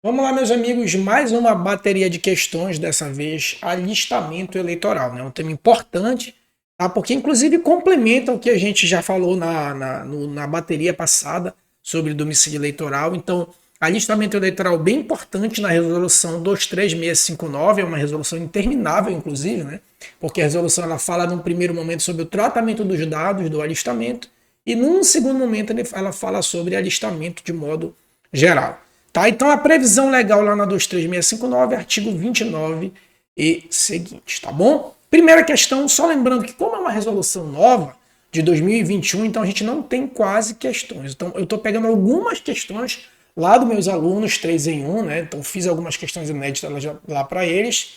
Vamos lá, meus amigos, mais uma bateria de questões, dessa vez alistamento eleitoral, né? Um tema importante, tá? Porque inclusive complementa o que a gente já falou na bateria passada sobre domicílio eleitoral. Então, alistamento eleitoral bem importante na resolução 23659, é uma resolução interminável, inclusive, né? Porque a resolução ela fala num primeiro momento sobre o tratamento dos dados do alistamento e num segundo momento ela fala sobre alistamento de modo geral. Tá? Então a previsão legal lá na 23659, artigo 29 e seguinte, tá bom? Primeira questão, só lembrando que como é uma resolução nova de 2021, então a gente não tem quase questões. Então eu estou pegando algumas questões lá dos meus alunos, 3 em 1, né? Então fiz algumas questões inéditas lá para eles.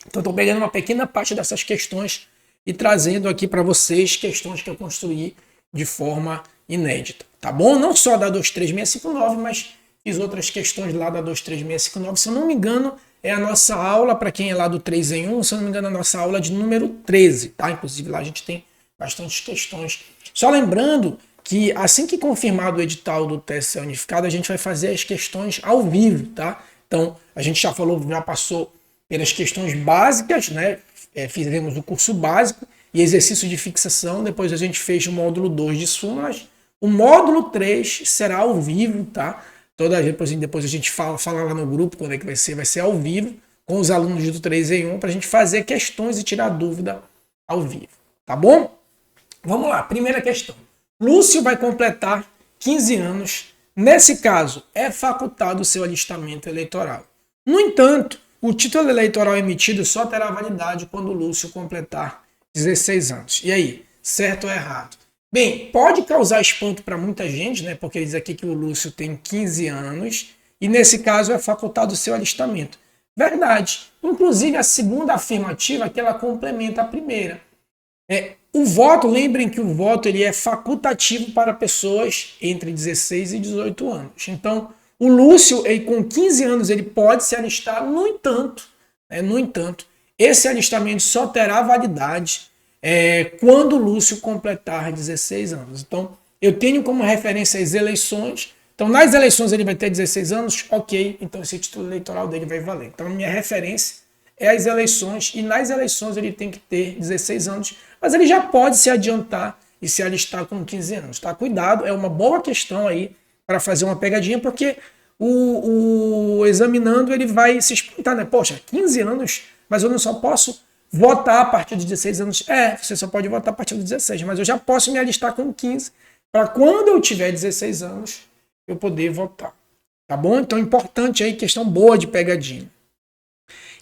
Então estou pegando uma pequena parte dessas questões e trazendo aqui para vocês questões que eu construí de forma inédita, tá bom? Não só da 23659, mas fiz outras questões lá da 23659. Se eu não me engano, é a nossa aula, para quem é lá do 3 em 1, se eu não me engano, é a nossa aula de número 13, tá? Inclusive lá a gente tem bastantes questões. Só lembrando que assim que confirmado o edital do TSE unificado, a gente vai fazer as questões ao vivo, tá? Então, a gente já falou, já passou pelas questões básicas, né? Fizemos o curso básico e exercício de fixação, depois a gente fez o módulo 2 de súmulas. O módulo 3 será ao vivo, tá? Depois a gente fala lá no grupo quando é que vai ser ao vivo, com os alunos do 3 em 1, para a gente fazer questões e tirar dúvida ao vivo, tá bom? Vamos lá, primeira questão. Lúcio vai completar 15 anos. Nesse caso, é facultado o seu alistamento eleitoral. No entanto, o título eleitoral emitido só terá validade quando Lúcio completar 16 anos. E aí, certo ou errado? Bem, pode causar espanto para muita gente, né? Porque diz aqui que o Lúcio tem 15 anos e nesse caso é facultado o seu alistamento. Verdade. Inclusive a segunda afirmativa que ela complementa a primeira. O voto, lembrem que o voto ele é facultativo para pessoas entre 16 e 18 anos. Então, o Lúcio, ele, com 15 anos, ele pode se alistar, no entanto, esse alistamento só terá validade quando o Lúcio completar 16 anos. Então, eu tenho como referência as eleições. Então, nas eleições ele vai ter 16 anos, ok, então esse título eleitoral dele vai valer. Então, a minha referência é as eleições, e nas eleições ele tem que ter 16 anos, mas ele já pode se adiantar e se alistar com 15 anos, tá? Cuidado, é uma boa questão aí para fazer uma pegadinha, porque o examinando ele vai se espantar, né? Poxa, 15 anos, mas eu não só posso votar a partir de 16 anos. Você só pode votar a partir de 16, mas eu já posso me alistar com 15, para quando eu tiver 16 anos, eu poder votar. Tá bom? Então, importante aí, questão boa de pegadinha.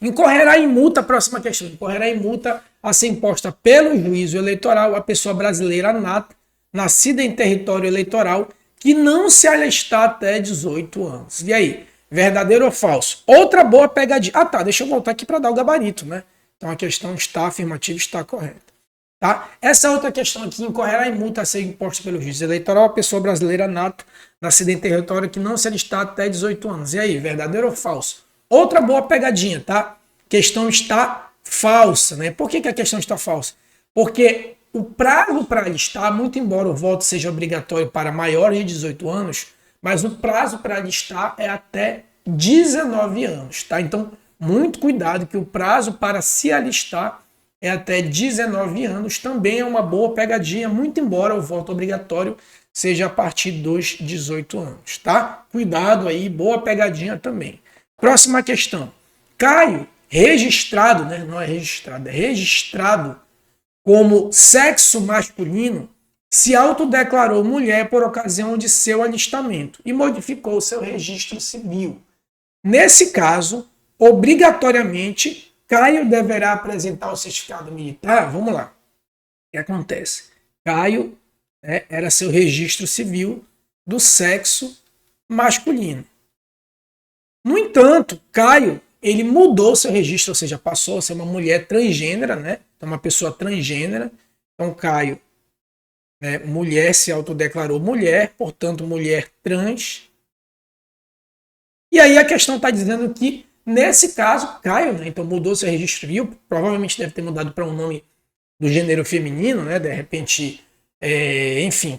Incorrerá em multa, próxima questão, incorrerá em multa a ser imposta pelo juízo eleitoral a pessoa brasileira nata, nascida em território eleitoral, que não se alistar até 18 anos. E aí, verdadeiro ou falso? Outra boa pegadinha. Ah tá, deixa eu voltar aqui para dar o gabarito, né? Então a questão está afirmativa, está correta. Tá? Essa outra questão aqui, incorrerá em multa a ser imposta pelo juiz eleitoral a pessoa brasileira nata, nascida em território que não se alistar até 18 anos. E aí, verdadeiro ou falso? Outra boa pegadinha, tá? Questão está falsa, né? Por que a questão está falsa? Porque o prazo para alistar, muito embora o voto seja obrigatório para maiores de 18 anos, mas o prazo para alistar é até 19 anos, tá? Então, muito cuidado que o prazo para se alistar é até 19 anos, também é uma boa pegadinha, muito embora o voto obrigatório seja a partir dos 18 anos, tá? Cuidado aí, boa pegadinha também. Próxima questão. Caio, registrado, né? Não é registrado, é registrado como sexo masculino, se autodeclarou mulher por ocasião de seu alistamento e modificou seu registro civil. Nesse caso, obrigatoriamente, Caio deverá apresentar o certificado militar. Vamos lá. O que acontece? Caio era seu registro civil do sexo masculino. No entanto, Caio, ele mudou seu registro, ou seja, passou a ser uma mulher transgênera, né? Então, uma pessoa transgênera. Então, Caio, mulher, se autodeclarou mulher, portanto, mulher trans. E aí a questão está dizendo que, nesse caso, Caio, né? Então mudou seu registro civil, provavelmente deve ter mudado para um nome do gênero feminino, né? De repente, enfim,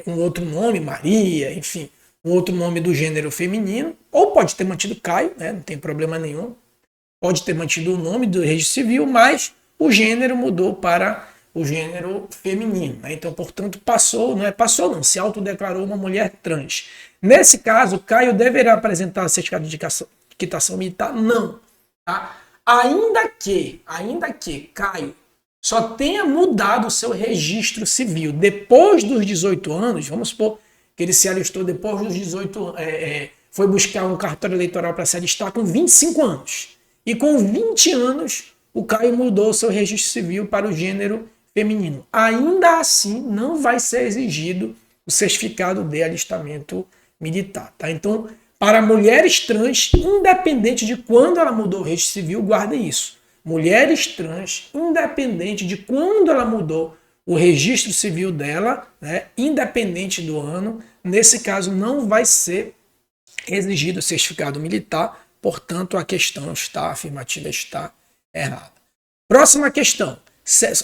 um outro nome, Maria, enfim, um outro nome do gênero feminino, ou pode ter mantido Caio, né? Não tem problema nenhum. Pode ter mantido o nome do registro civil, mas o gênero mudou para o gênero feminino, né? Então, portanto, passou não, se autodeclarou uma mulher trans. Nesse caso, Caio deverá apresentar certificado de quitação militar? Não. Tá? Ainda que Caio só tenha mudado o seu registro civil depois dos 18 anos, vamos supor que ele se alistou depois dos 18 anos, foi buscar um cartório eleitoral para se alistar com 25 anos. E com 20 anos, o Caio mudou o seu registro civil para o gênero feminino. Ainda assim, não vai ser exigido o certificado de alistamento militar. Tá? Então, para mulheres trans, independente de quando ela mudou o registro civil, guardem isso. Mulheres trans, independente de quando ela mudou o registro civil dela, né, independente do ano, nesse caso não vai ser exigido o certificado militar, portanto a questão está, a afirmativa está errada. Próxima questão,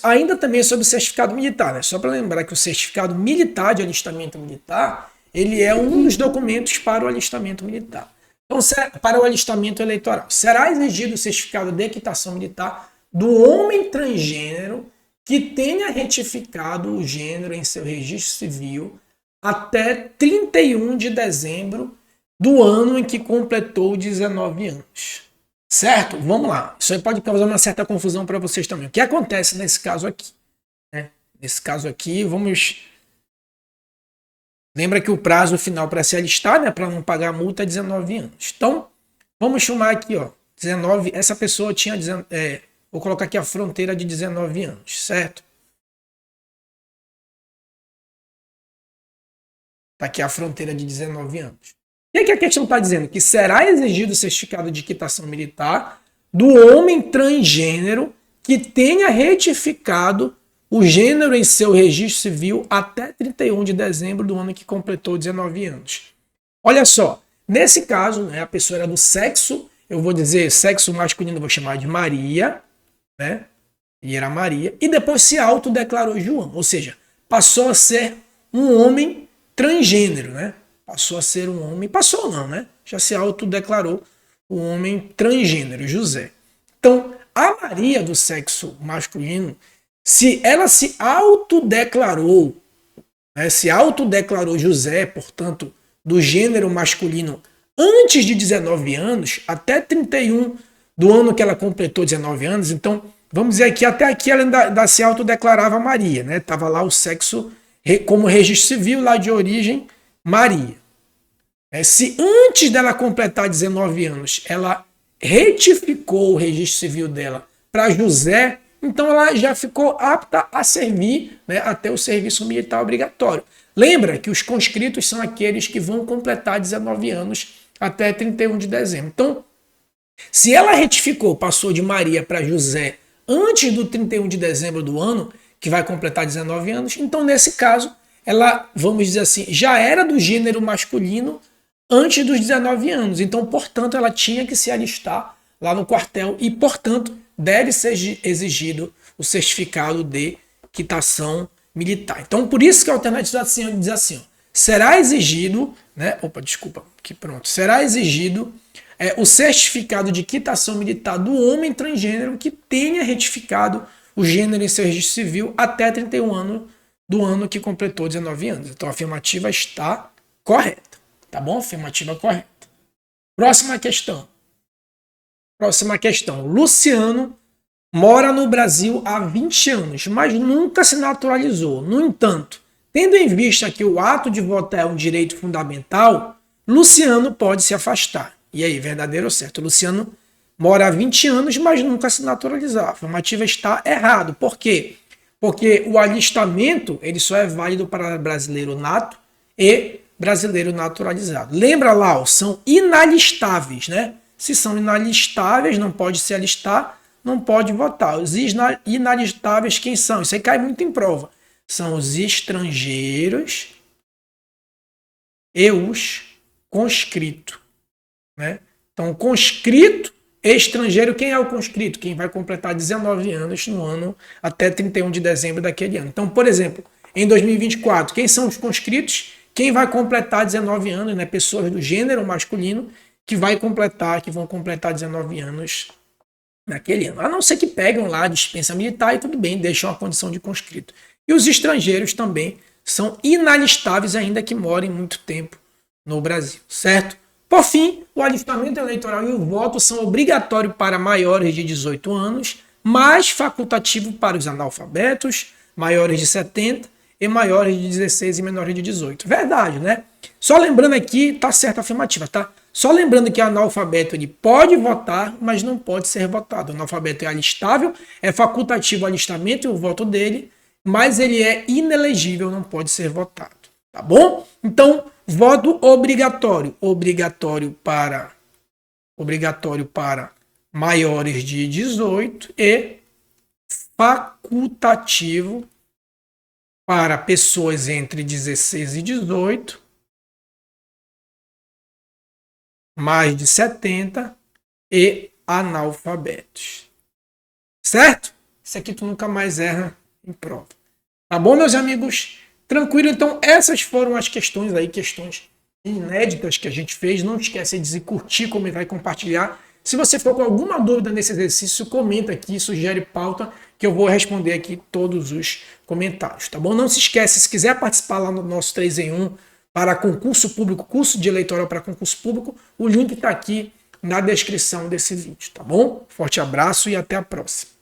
ainda também sobre o certificado militar, né? Só para lembrar que o certificado militar de alistamento militar, ele é um dos documentos para o alistamento militar. Então, para o alistamento eleitoral, será exigido o certificado de quitação militar do homem transgênero que tenha retificado o gênero em seu registro civil até 31 de dezembro do ano em que completou 19 anos. Certo? Vamos lá. Isso aí pode causar uma certa confusão para vocês também. O que acontece nesse caso aqui? Né? Nesse caso aqui, vamos... Lembra que o prazo final para se alistar, né, para não pagar a multa, é 19 anos. Então, vamos chamar aqui, ó, 19, essa pessoa tinha, vou colocar aqui a fronteira de 19 anos, certo? Está aqui a fronteira de 19 anos. O que é que a questão está dizendo? Que será exigido o certificado de quitação militar do homem transgênero que tenha retificado o gênero em seu registro civil até 31 de dezembro do ano que completou 19 anos. Olha só, nesse caso, né, a pessoa era do sexo, eu vou dizer sexo masculino, vou chamar de Maria, né? E era Maria, e depois se autodeclarou João, ou seja, passou a ser um homem transgênero, né? Passou a ser um homem, passou não, né? Já se autodeclarou um homem transgênero, José. Então, a Maria do sexo masculino, se ela se autodeclarou, né, se autodeclarou José, portanto, do gênero masculino, antes de 19 anos, até 31 do ano que ela completou 19 anos, então, vamos dizer que até aqui ela ainda se autodeclarava Maria, né? Estava lá o sexo como registro civil, lá de origem, Maria. Se antes dela completar 19 anos, ela retificou o registro civil dela para José, então ela já ficou apta a servir, né, até o serviço militar obrigatório. Lembra que os conscritos são aqueles que vão completar 19 anos até 31 de dezembro. Então, se ela retificou, passou de Maria para José antes do 31 de dezembro do ano, que vai completar 19 anos, então nesse caso, ela, vamos dizer assim, já era do gênero masculino antes dos 19 anos. Então, portanto, ela tinha que se alistar lá no quartel e, portanto, deve ser exigido o certificado de quitação militar. Então, por isso que a alternativa diz assim, ó, será exigido, né? Será exigido o certificado de quitação militar do homem transgênero que tenha retificado o gênero em seu registro civil até 31 anos do ano que completou 19 anos. Então, a afirmativa está correta. Tá bom? Afirmativa correta. Próxima questão. Luciano mora no Brasil há 20 anos, mas nunca se naturalizou. No entanto, tendo em vista que o ato de votar é um direito fundamental, Luciano pode se afastar. E aí, verdadeiro ou certo? Luciano mora há 20 anos, mas nunca se naturalizou. A afirmativa está errado. Por quê? Porque o alistamento ele só é válido para brasileiro nato e brasileiro naturalizado. Lembra lá, ó, são inalistáveis, né? Se são inalistáveis, não pode se alistar, não pode votar. Os inalistáveis, quem são? Isso aí cai muito em prova. São os estrangeiros e os conscritos, né? Então, conscrito, estrangeiro, quem é o conscrito? Quem vai completar 19 anos no ano até 31 de dezembro daquele ano. Então, por exemplo, em 2024, quem são os conscritos? quem vai completar 19 anos, né? Pessoas do gênero masculino que vão completar 19 anos naquele ano. A não ser que pegam lá a dispensa militar e tudo bem, deixam a condição de conscrito. E os estrangeiros também são inalistáveis ainda que morem muito tempo no Brasil, certo? Por fim, o alistamento eleitoral e o voto são obrigatórios para maiores de 18 anos, mas facultativo para os analfabetos, maiores de 70 e maiores de 16 e menores de 18. Verdade, né? Só lembrando aqui, tá certa a afirmativa, tá? Só lembrando que o analfabeto ele pode votar, mas não pode ser votado. O analfabeto é alistável, é facultativo o alistamento e o voto dele, mas ele é inelegível, não pode ser votado. Tá bom? Então, voto obrigatório. Obrigatório para maiores de 18 e facultativo para pessoas entre 16 e 18, mais de 70 e analfabetos. Certo? Isso aqui tu nunca mais erra em prova. Tá bom, meus amigos? Tranquilo? Então, essas foram as questões aí, questões inéditas que a gente fez. Não esquece de curtir, comentar e compartilhar. Se você for com alguma dúvida nesse exercício, comenta aqui, sugere pauta, que eu vou responder aqui todos os comentários, tá bom? Não se esquece, se quiser participar lá no nosso 3 em 1 para concurso público, curso de eleitoral para concurso público, o link está aqui na descrição desse vídeo, tá bom? Forte abraço e até a próxima.